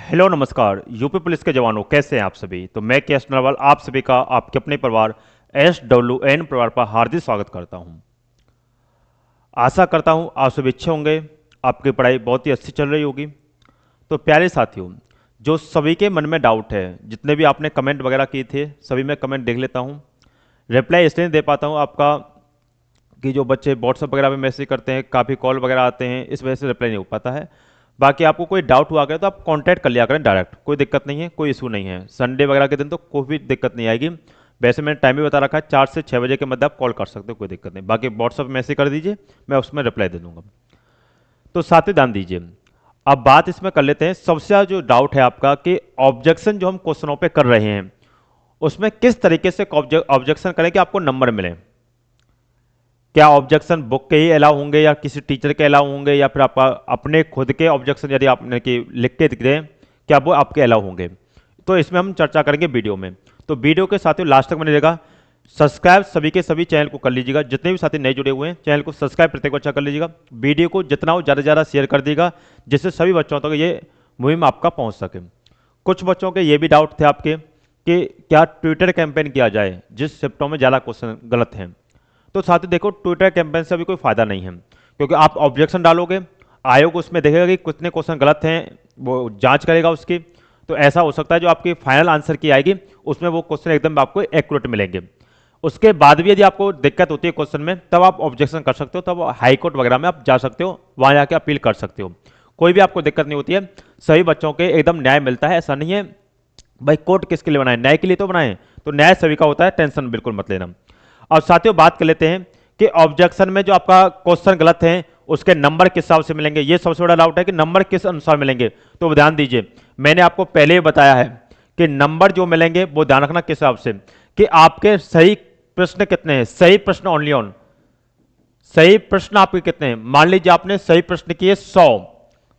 Hello नमस्कार UP police के जवानों, कैसे हैं आप सभी। तो मैं के एस नरवाल आप सभी का आपके अपने परिवार SWN परिवार पर हार्दिक स्वागत करता हूं। आशा करता हूं आप सभी अच्छे होंगे, आपकी पढ़ाई बहुत ही अच्छी चल रही होगी। तो प्यारे साथियों, जो सभी के मन में डाउट है, जितने भी आपने कमेंट वगैरह किए थे, सभी मैं कमेंट देख लेता हूं। रिप्लाई इसलिए नहीं दे पाता हूं आपका कि जो बच्चे व्हाट्सअप वगैरह पे मैसेज करते हैं, काफ़ी कॉल वगैरह आते हैं, इस वजह से रिप्लाई नहीं हो पाता है। बाकी आपको कोई डाउट हुआ गया तो आप कांटेक्ट कर लिया करें डायरेक्ट, कोई दिक्कत नहीं है, कोई इशू नहीं है। संडे वगैरह के दिन तो कोई भी दिक्कत नहीं आएगी। वैसे मैंने टाइम भी बता रखा है, 4 से 6 बजे के मध्य आप कॉल कर सकते हो, कोई दिक्कत नहीं। बाकी व्हाट्सअप मैसेज कर दीजिए, मैं उसमें रिप्लाई दे दूंगा। तो साथ ही ध्यान दीजिए, अब बात इसमें कर लेते हैं। सबसे ज़्यादा जो डाउट है आपका कि ऑब्जेक्शन जो हम क्वेश्चनों पे कर रहे हैं, उसमें किस तरीके से ऑब्जेक्शन करें कि आपको नंबर मिले। क्या ऑब्जेक्शन बुक के ही अलाउ होंगे या किसी टीचर के अलाउ होंगे, या फिर आपका अपने खुद के ऑब्जेक्शन यदि आपने कि लिख के दें, क्या वो आपके अलाउ होंगे। तो इसमें हम चर्चा करेंगे वीडियो में। तो वीडियो के साथियों लास्ट तक बने रहेगा। सब्सक्राइब सभी के सभी चैनल को कर लीजिएगा, जितने भी साथी नए जुड़े हुए हैं चैनल को सब्सक्राइब प्रत्येक बच्चा कर लीजिएगा। वीडियो को जितना हो ज़्यादा से ज़्यादा शेयर कर दीजिएगा, जिससे सभी बच्चों तक ये मुहिम आपका पहुंच सके। कुछ बच्चों के ये भी डाउट थे आपके कि क्या ट्विटर कैंपेन किया जाए जिस शिफ्टों में ज़्यादा क्वेश्चन गलत हैं। तो साथियों देखो, ट्विटर कैंपेन से अभी कोई फायदा नहीं है, क्योंकि आप ऑब्जेक्शन डालोगे, आयोग उसमें देखेगा कि कितने क्वेश्चन गलत हैं, वो जांच करेगा उसकी। तो ऐसा हो सकता है जो आपकी फाइनल आंसर की आएगी उसमें वो क्वेश्चन एकदम आपको एक्यूरेट मिलेंगे। उसके बाद भी यदि आपको दिक्कत होती है क्वेश्चन में, तब आप ऑब्जेक्शन कर सकते हो, तब हाई कोर्ट वगैरह में आप जा सकते हो, वहां जाके अपील कर सकते हो। कोई भी आपको दिक्कत नहीं होती है, सभी बच्चों के एकदम न्याय मिलता है। ऐसा नहीं है भाई कोर्ट किसके लिए बनाए, न्याय के लिए तो बनाए, तो न्याय सभी का होता है, टेंशन बिल्कुल मत लेना। और साथियों बात कर लेते हैं कि ऑब्जेक्शन में जो आपका क्वेश्चन गलत है उसके नंबर किस हिसाब से मिलेंगे। ये सबसे बड़ा डाउट है कि नंबर किस अनुसार मिलेंगे। तो ध्यान दीजिए, मैंने आपको पहले ही बताया है कि नंबर जो मिलेंगे वो ध्यान रखना किस हिसाब से, कि आपके सही प्रश्न कितने हैं, सही प्रश्न ओनली ऑन सही प्रश्न आपके कितने हैं। मान लीजिए आपने सही प्रश्न किए 100,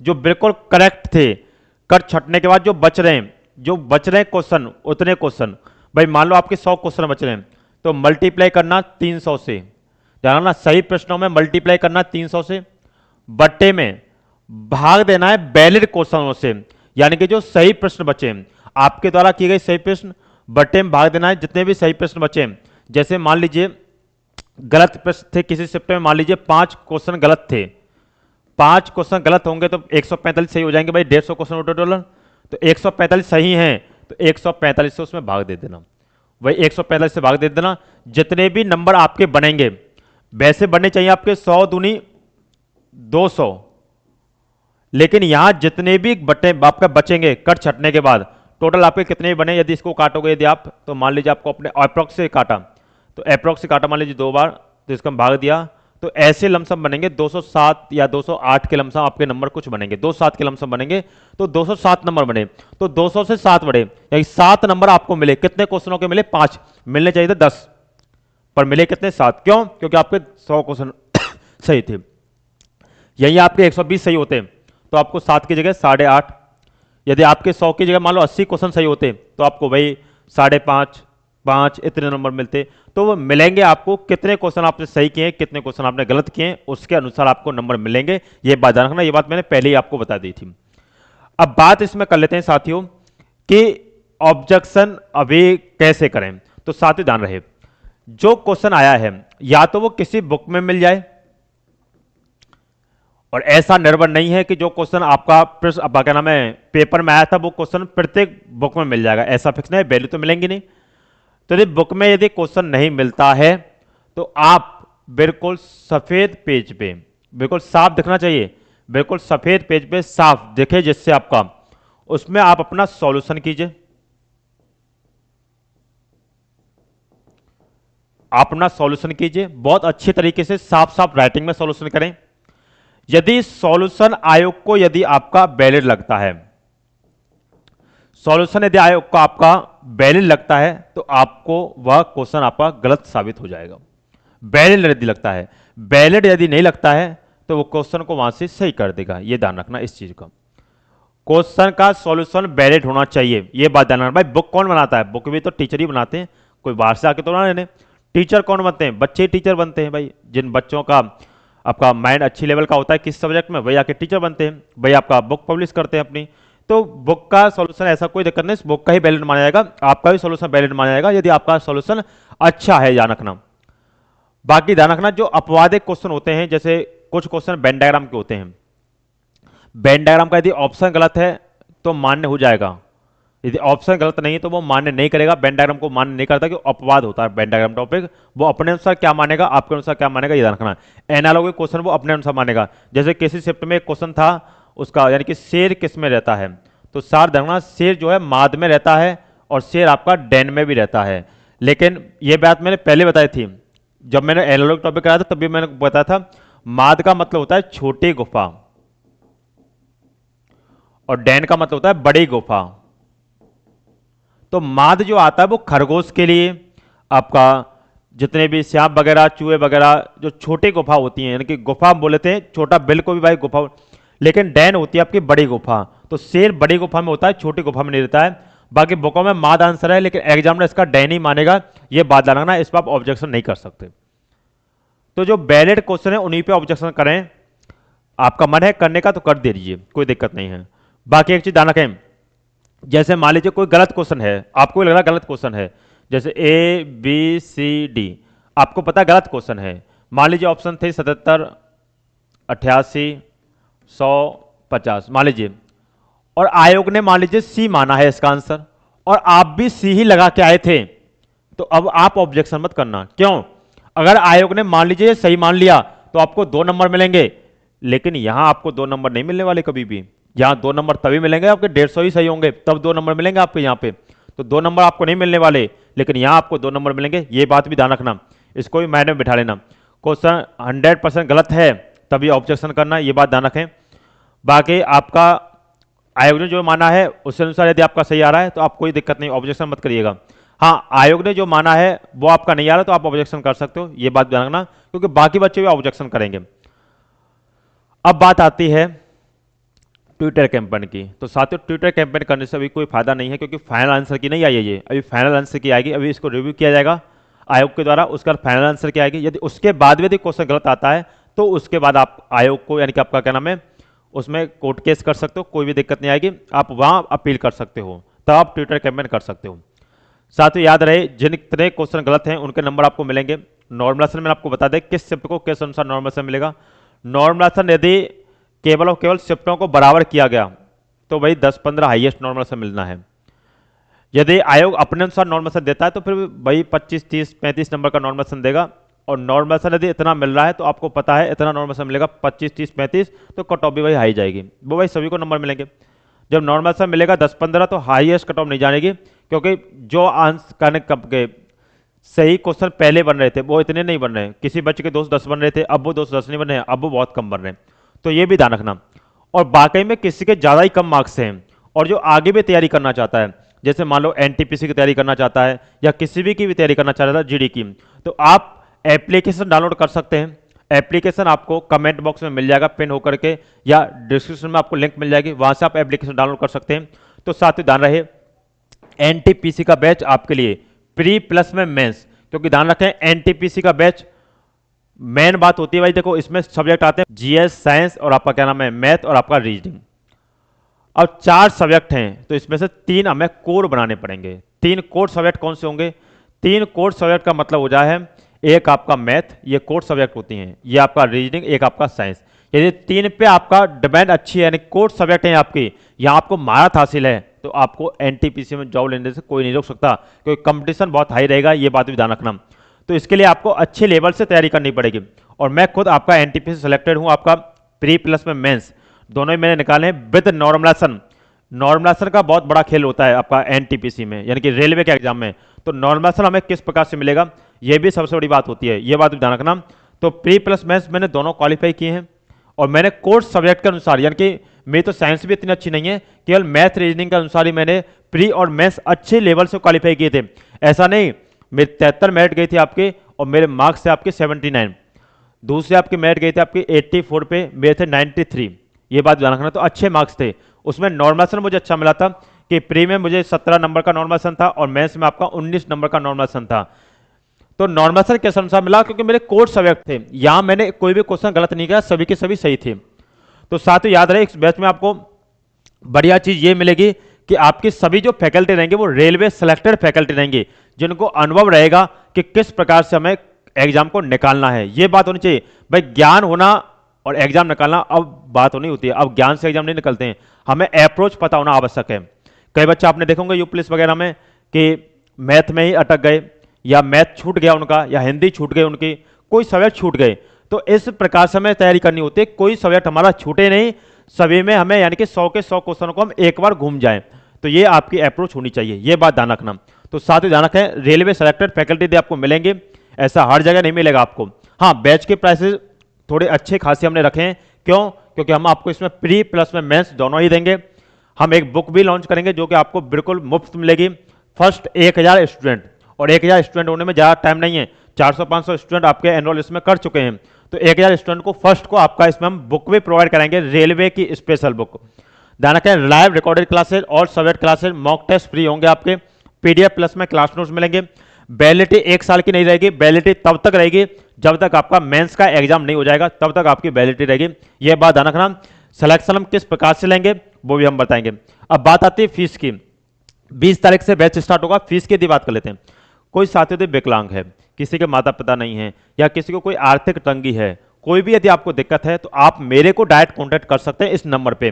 जो बिल्कुल करेक्ट थे, कर छटने के बाद जो बच रहे हैं क्वेश्चन, उतने क्वेश्चन, भाई मान लो आपके 100 क्वेश्चन बच रहे हैं, तो मल्टीप्लाई करना 300 से। ध्यान रखना, सही प्रश्नों में मल्टीप्लाई करना 300 से, बट्टे में भाग देना है वैलिड क्वेश्चनों से, यानी कि जो सही प्रश्न बचे आपके द्वारा किए गए सही प्रश्न, बट्टे में भाग देना है जितने भी सही प्रश्न बचे। जैसे मान लीजिए गलत प्रश्न थे किसी शिफ्ट में, मान लीजिए 5 क्वेश्चन गलत थे, 5 क्वेश्चन गलत होंगे तो 145 सही हो जाएंगे भाई, 150 क्वेश्चन टोटल, तो 145 सही हैं तो 145 से उसमें भाग दे देना। वही 145 से भाग दे देना, जितने भी नंबर आपके बनेंगे वैसे बनने चाहिए आपके 100 दूनी 200, लेकिन यहां जितने भी बटे आपका बचेंगे कट छटने के बाद, टोटल आपके कितने भी बने, यदि इसको काटोगे यदि आप, तो मान लीजिए आपको अपने अप्रोक्स से काटा, तो अप्रोक्स से काटा मान लीजिए 2 बार, तो इसका भाग दिया, तो ऐसे लमसम बनेंगे 207 या 208 के लमसम आपके नंबर कुछ बनेंगे, 207 के लमसम बनेंगे, तो 207 नंबर बने, तो 200 से 7 बढ़े, यानी 7 नंबर आपको मिले। कितने क्वेश्चनों के मिले? 5, मिलने चाहिए थे 10, पर मिले कितने? 7। क्यों? क्योंकि आपके 100 क्वेश्चन सही थे। यही आपके 120 सही होते तो आपको 7 की जगह 8.5, यदि आपके 100 की जगह मान लो 80 क्वेश्चन सही होते तो आपको वही 5.5, 5 इतने नंबर मिलते। तो वो मिलेंगे आपको, कितने क्वेश्चन आपने सही किए, कितने क्वेश्चन आपने गलत किए, उसके अनुसार आपको नंबर मिलेंगे। ये बात ध्यान रखना, ये बात मैंने पहले ही आपको बता दी थी। अब बात इसमें कर लेते हैं साथियों कि ऑब्जेक्शन अभी कैसे करें। तो साथियों ध्यान रहे, जो क्वेश्चन आया है या तो वो किसी बुक में मिल जाए, और ऐसा निर्भर नहीं है कि जो क्वेश्चन आपका क्या नाम है पेपर में आया था वो क्वेश्चन प्रत्येक बुक में मिल जाएगा, ऐसा फिक्स नहीं है, वैल्यू तो मिलेंगी नहीं। तो यदि बुक में यदि क्वेश्चन नहीं मिलता है तो आप बिल्कुल सफेद पेज पे, बिल्कुल साफ दिखना चाहिए, बिल्कुल सफेद पेज पे साफ दिखे जिससे आपका, उसमें आप अपना सॉल्यूशन कीजिए, अपना सॉल्यूशन कीजिए बहुत अच्छी तरीके से, साफ साफ राइटिंग में सॉल्यूशन करें। यदि सॉल्यूशन आयोग को यदि आपका वैलिड लगता है, सॉल्यूशन यदि आयोग को आपका वैलिड लगता है तो आपको वह क्वेश्चन आपका गलत साबित हो जाएगा। वैलिड यदि लगता है, वैलिड यदि नहीं लगता है तो वो क्वेश्चन को वहां से सही कर देगा। ये ध्यान रखना इस चीज का, क्वेश्चन का सॉल्यूशन वैलिड होना चाहिए, ये बात ध्यान रखना। भाई बुक कौन बनाता है? बुक भी तो टीचर ही बनाते हैं, कोई बाहर से आके तो ना लेने। टीचर कौन बनते हैं? बच्चे ही टीचर बनते हैं भाई। जिन बच्चों का आपका माइंड अच्छी लेवल का होता है किस सब्जेक्ट में, वही आके टीचर बनते हैं, वही आपका बुक पब्लिश करते हैं अपनी। तो बुक का सॉल्यूशन ऐसा कोई दिक्कत नहीं, बुक का ही वैलिड माना जाएगा, आपका भी सॉल्यूशन वैलिड माना जाएगा यदि आपका सॉल्यूशन अच्छा है, ध्यान रखना। बाकी ध्यान रखना जो अपवादिक क्वेश्चन होते हैं, जैसे कुछ क्वेश्चन वेन डायग्राम के होते हैं, वेन डायग्राम का यदि ऑप्शन गलत है तो मान्य हो जाएगा, यदि ऑप्शन गलत नहीं है तो वो मान्य नहीं करेगा, वेन डायग्राम को मान्य नहीं करता, कि अपवाद होता है वेन डायग्राम टॉपिक, वो अपने अनुसार क्या मानेगा, आपके अनुसार क्या मानेगा, ये ध्यान रखना। एनालॉगी क्वेश्चन वो अपने अनुसार मानेगा, जैसे किसी शिफ्ट में एक क्वेश्चन था उसका, यानी कि शेर किस में रहता है, तो सार ध्यान, शेर जो है माद में रहता है और शेर आपका डैन में भी रहता है। लेकिन ये बात मैंने पहले बताई थी, जब मैंने एनालॉग टॉपिक कराया था तब भी मैंने बताया था, माद का मतलब होता है छोटी गुफा और डैन का मतलब होता है बड़ी गुफा। तो माद जो आता है वो खरगोश के लिए, आपका जितने भी सांप वगैरह चूहे वगैरह जो छोटी गुफा होती हैं, यानी कि गुफा बोलते हैं, छोटा बिल को भी भाई गुफा, लेकिन डैन होती है आपकी बड़ी गुफा। तो शेर बड़ी गुफा में होता है, छोटी गुफा में नहीं रहता है। बाकी बुकों में माद आंसर है, लेकिन एग्जामिनर इसका डैन ही मानेगा, ये बात लगाना, इस पर आप ऑब्जेक्शन नहीं कर सकते। तो जो वैलिड क्वेश्चन है उन्हीं पे ऑब्जेक्शन करें, आपका मन है करने का तो कर दे दीजिए, कोई दिक्कत नहीं है। बाकी एक चीज ध्यान रखें, जैसे मान लीजिए कोई गलत क्वेश्चन है, आपको लग रहा गलत क्वेश्चन है, जैसे ए बी सी डी, आपको पता गलत क्वेश्चन है, मान लीजिए ऑप्शन थे 77, 88, 100, 50 मान लीजिए, और आयोग ने मान लीजिए सी माना है इसका आंसर, और आप भी सी ही लगा के आए थे, तो अब आप ऑब्जेक्शन मत करना। क्यों? अगर आयोग ने मान लीजिए सही मान लिया तो आपको 2 नंबर मिलेंगे, लेकिन यहां आपको 2 नंबर नहीं मिलने वाले कभी भी, यहां 2 नंबर तभी मिलेंगे आपके 150 ही सही होंगे, तब 2 नंबर मिलेंगे आपको यहां पे, तो 2 नंबर आपको नहीं मिलने वाले, लेकिन यहां आपको 2 नंबर मिलेंगे, ये बात भी ध्यान रखना, इसको भी मायने में बिठा लेना। क्वेश्चन 100% गलत है तभी ऑब्जेक्शन करना, ये बात ध्यान रखें। बाकी आपका आयोग ने जो माना है उसके अनुसार यदि आपका सही आ रहा है तो आप कोई दिक्कत नहीं, ऑब्जेक्शन मत करिएगा। हाँ, आयोग ने जो माना है वो आपका नहीं आ रहा तो आप ऑब्जेक्शन कर सकते हो, ये बात ध्यान रखना, क्योंकि बाकी बच्चे भी ऑब्जेक्शन करेंगे। अब बात आती है ट्विटर कैंपेन की। तो साथियों, ट्विटर कैंपेन करने से अभी कोई फायदा नहीं है, क्योंकि फाइनल आंसर की नहीं आई है ये, अभी फाइनल आंसर की आएगी, अभी इसको रिव्यू किया जाएगा आयोग के द्वारा, उसका फाइनल आंसर की आएगी। यदि उसके बाद भी यदि क्वेश्चन गलत आता है तो उसके बाद आप आयोग को, यानी कि आपका क्या नाम है, उसमें कोर्ट केस कर सकते हो, कोई भी दिक्कत नहीं आएगी, आप वहां अपील कर सकते हो, तब आप ट्विटर कैंपेन कर सकते हो। साथ ही याद रहे, जितने क्वेश्चन गलत हैं उनके नंबर आपको मिलेंगे। नॉर्मलाइजेशन में आपको बता दें किस शिफ्ट को किस अनुसार नॉर्मलाइजेशन मिलेगा। नॉर्मलाइजेशन यदि केवल और केवल शिफ्टों को बराबर किया गया तो वही 10-15 हाईएस्ट नॉर्मलाइजेशन मिलना है। यदि आयोग अपने अनुसार नॉर्मलाइजेशन देता है तो फिर वही 25, 30, 35 नंबर का नॉर्मलाइजेशन देगा, और नॉर्मलाइजेशन यदि इतना मिल रहा है तो आपको पता है इतना नॉर्मलाइजेशन मिलेगा 25, 30, 35, तो कट ऑफ भी वही हाई जाएगी, वो वही सभी को नंबर मिलेंगे। जब नॉर्मलाइजेशन मिलेगा 10-15 तो हाईएस्ट कट ऑफ नहीं जाएगी, क्योंकि जो आंसर करने कब के सही क्वेश्चन पहले बन रहे थे वो इतने नहीं बन रहे, किसी बच्चे के दोस्त 10 बन रहे थे, अब वो दोस्त 10 नहीं बन रहे हैं, अब वो बहुत कम बन रहे हैं, तो ये भी ध्यान रखना। और वाकई में किसी के ज़्यादा ही कम मार्क्स हैं और जो आगे भी तैयारी करना चाहता है, जैसे मान लो एनटीपीसी की तैयारी करना चाहता है या किसी भी की भी तैयारी करना चाहता है जीडी की, तो आप एप्लीकेशन डाउनलोड कर सकते हैं। एप्लीकेशन आपको कमेंट बॉक्स में मिल जाएगा पिन होकर के, या डिस्क्रिप्शन में आपको लिंक मिल जाएगी, वहां से आप एप्लीकेशन डाउनलोड कर सकते हैं। तो साथ ही ध्यान रहे, एनटीपीसी का बैच आपके लिए प्री प्लस में मेंस, क्योंकि ध्यान रखें एनटीपीसी का बैच मेन बात होती है भाई, देखो इसमें सब्जेक्ट आते हैं जीएस, साइंस और आपका क्या नाम है मैथ और आपका रीजनिंग। अब 4 सब्जेक्ट हैं तो इसमें से 3 हमें कोर बनाने पड़ेंगे। 3 कोर सब्जेक्ट कौन से होंगे? 3 कोर सब्जेक्ट का मतलब हो जाए है, एक आपका मैथ, ये कोर सब्जेक्ट होती हैं, ये आपका रीजनिंग, एक आपका साइंस। यदि 3 पे आपका डिमांड अच्छी है, यानी कोर सब्जेक्ट है आपकी, यहाँ आपको महारत हासिल है, तो आपको एनटीपीसी में जॉब लेने से कोई नहीं रोक सकता, क्योंकि कंपटीशन बहुत हाई रहेगा, ये बात भी ध्यान रखना। तो इसके लिए आपको अच्छे लेवल से तैयारी करनी पड़ेगी, और मैं खुद आपका एनटीपीसी सेलेक्टेड हूँ, आपका प्री प्लस में मेंस दोनों ही मैंने निकाले हैं विद नॉर्मलाइजेशन। नॉर्मलाइजेशन का बहुत बड़ा खेल होता है आपका एनटीपीसी में, यानी कि रेलवे के एग्जाम में। तो नॉर्मलाइजेशन हमें किस प्रकार से मिलेगा, ये भी सबसे बड़ी बात होती है, ये बात भी ध्यान रखना। तो प्री प्लस मेंस मैंने दोनों क्वालिफाई किए हैं, और मैंने कोर्स सब्जेक्ट के अनुसार, यानी कि मेरी तो साइंस भी इतनी अच्छी नहीं है, केवल मैथ रीजनिंग के अनुसार ही मैंने प्री और मेंस अच्छे लेवल से क्वालिफाई किए थे। ऐसा नहीं मेरे 73 मेरिट गई थी आपके, और मेरे मार्क्स थे आपके 79, दूसरे आपके मेरिट गए थे आपके 84 पे, मेरे थे 93, ये बात ध्यान रखना। तो अच्छे मार्क्स थे उसमें। नॉर्मलाइजेशन मुझे अच्छा मिला था कि प्री में मुझे 17 नंबर का नॉर्मलाइजेशन था और मेंस में आपका 19 नंबर का नॉर्मलाइजेशन था। तो नॉर्मलाइजेशन किस अनुसार मिला, क्योंकि मेरे कोर्स सब्जेक्ट थे, यहां मैंने कोई भी क्वेश्चन गलत नहीं किया, सभी के सभी सही थे। तो साथ ही याद रहे, इस बैच में आपको बढ़िया चीज़ ये मिलेगी कि आपकी सभी जो फैकल्टी रहेंगे वो रेलवे सेलेक्टेड फैकल्टी रहेंगी, जिनको अनुभव रहेगा कि किस प्रकार से हमें एग्जाम को निकालना है। ये बात होनी चाहिए भाई, ज्ञान होना और एग्जाम निकालना अब बात होनी होती है, अब ज्ञान से एग्जाम नहीं निकलते हैं, हमें अप्रोच पता होना आवश्यक है। कई बच्चे आपने देखोगे यू पुलिस वगैरह में कि मैथ में ही अटक गए, या मैथ छूट गया उनका, या हिंदी छूट गई उनकी, कोई सब्जेक्ट छूट गए। तो इस प्रकार से हमें तैयारी करनी होती है, कोई सब्जेक्ट हमारा छूटे नहीं, सभी में हमें यानी कि 100 के 100 क्वेश्चन को हम एक बार घूम जाएं। तो ये आपकी अप्रोच होनी चाहिए, ये बात ध्यान रखना। तो साथ ही ध्यान रखें, रेलवे सेलेक्टेड फैकल्टी आपको मिलेंगे, ऐसा हर जगह नहीं मिलेगा आपको। हाँ, बैच के प्राइसेस थोड़े अच्छे खासे हमने रखे हैं, क्यों? क्योंकि हम आपको इसमें प्री प्लस में मेंस दोनों ही देंगे। हम एक बुक भी लॉन्च करेंगे जो कि आपको बिल्कुल मुफ्त मिलेगी। फर्स्ट 1000 स्टूडेंट, और 1000 स्टूडेंट होने में ज़्यादा टाइम नहीं है, 400-500 स्टूडेंट आपके एनरोल इसमें कर चुके हैं। तो 1000 स्टूडेंट को फर्स्ट को आपका इसमें हम बुक भी प्रोवाइड कराएंगे, रेलवे की स्पेशल बुक। ध्यान रखें, लाइव रिकॉर्डेड क्लासेज और subject classes, mock test free होंगे आपके, पीडीएफ प्लस में क्लास नोट्स मिलेंगे। वैलिडिटी 1 साल की नहीं रहेगी, वैलिडिटी तब तक रहेगी जब तक आपका मेंस का एग्जाम नहीं हो जाएगा, तब तक आपकी वैलिडिटी रहेगी। यह बात ध्यान रखना। सिलेक्शन हम किस प्रकार से लेंगे वो भी हम बताएंगे। अब बात आती है फीस की। 20 तारीख से बैच स्टार्ट होगा। फीस की यदि बात कर लेते हैं, कोई साथी यदि विकलांग है, किसी के माता पिता नहीं है, या किसी को कोई आर्थिक तंगी है, कोई भी यदि आपको दिक्कत है, तो आप मेरे को डायरेक्ट कॉन्टैक्ट कर सकते हैं इस नंबर पे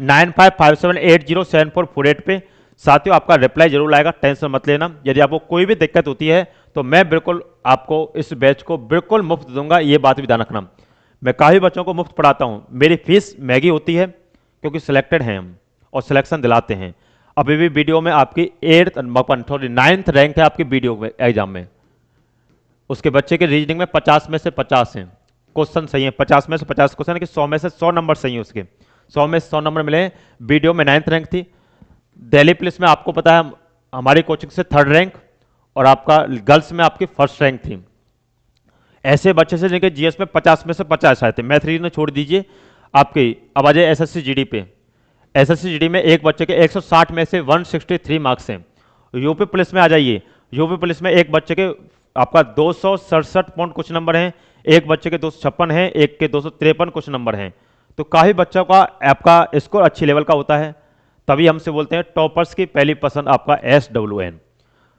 9557807448 पे। साथियों, आपका रिप्लाई जरूर आएगा, टेंशन मत लेना। यदि आपको कोई भी दिक्कत होती है तो मैं बिल्कुल आपको इस बैच को बिल्कुल मुफ्त दूंगा, ये बात भी ध्यान रखना। मैं काफ़ी बच्चों को मुफ्त पढ़ाता हूँ, मेरी फीस महंगी होती है क्योंकि सिलेक्टेड हैं हम और सिलेक्शन दिलाते हैं। अभी भी वीडियो में आपकी 9th रैंक है आपकी वीडियो में एग्जाम में। उसके बच्चे के रीजनिंग में 50 में से 50 हैं क्वेश्चन सही है, 50 में से 50 क्वेश्चन, कि 100 में से 100 नंबर सही है, उसके 100 में से 100 नंबर मिले। वीडियो में 9th रैंक थी। दिल्ली पुलिस में आपको पता है हमारी कोचिंग से 3rd रैंक, और आपका गर्ल्स में आपकी 1st रैंक थी। ऐसे बच्चे से जिनके जीएस में 50 में से 50 आए थे। मैथ रीजनिंग छोड़ दीजिए आपकी। अब आ जाए एसएससी जीडी पे। एसएससी जीडी में एक बच्चे के 160 में से 163 मार्क्स हैं। यूपी पुलिस में आ जाइए, यूपी पुलिस में एक बच्चे के आपका 267 पॉइंट कुछ नंबर हैं, एक बच्चे के 256 हैं, एक के 253 कुछ नंबर हैं। तो काफ़ी बच्चों का आपका स्कोर अच्छी लेवल का होता है, तभी हमसे बोलते हैं टॉपर्स की पहली पसंद आपका SWN।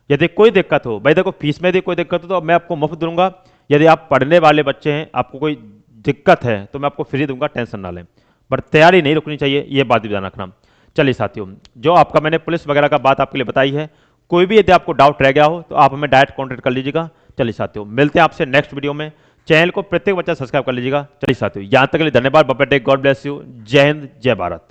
यदि कोई दिक्कत हो, भाई देखो फीस में यदि कोई दिक्कत हो तो मैं आपको मुफ्त दूंगा। यदि आप पढ़ने वाले बच्चे हैं, आपको कोई दिक्कत है तो मैं आपको फ्री दूंगा, टेंशन ना लें। बट तैयारी नहीं रुकनी चाहिए, ये बात भी ध्यान रखना। चलिए साथियों, जो आपका मैंने पुलिस वगैरह का बात आपके लिए बताई है, कोई भी यदि आपको डाउट रह गया हो तो आप हमें डायरेक्ट कॉन्टैक्ट कर लीजिएगा। चलिए साथियों, मिलते हैं आपसे नेक्स्ट वीडियो में। चैनल को प्रत्येक बच्चा सब्सक्राइब कर लीजिएगा। चलिए साथियों, यहाँ तक के लिए धन्यवाद। Bye bye, God bless you. जय हिंद, जय भारत।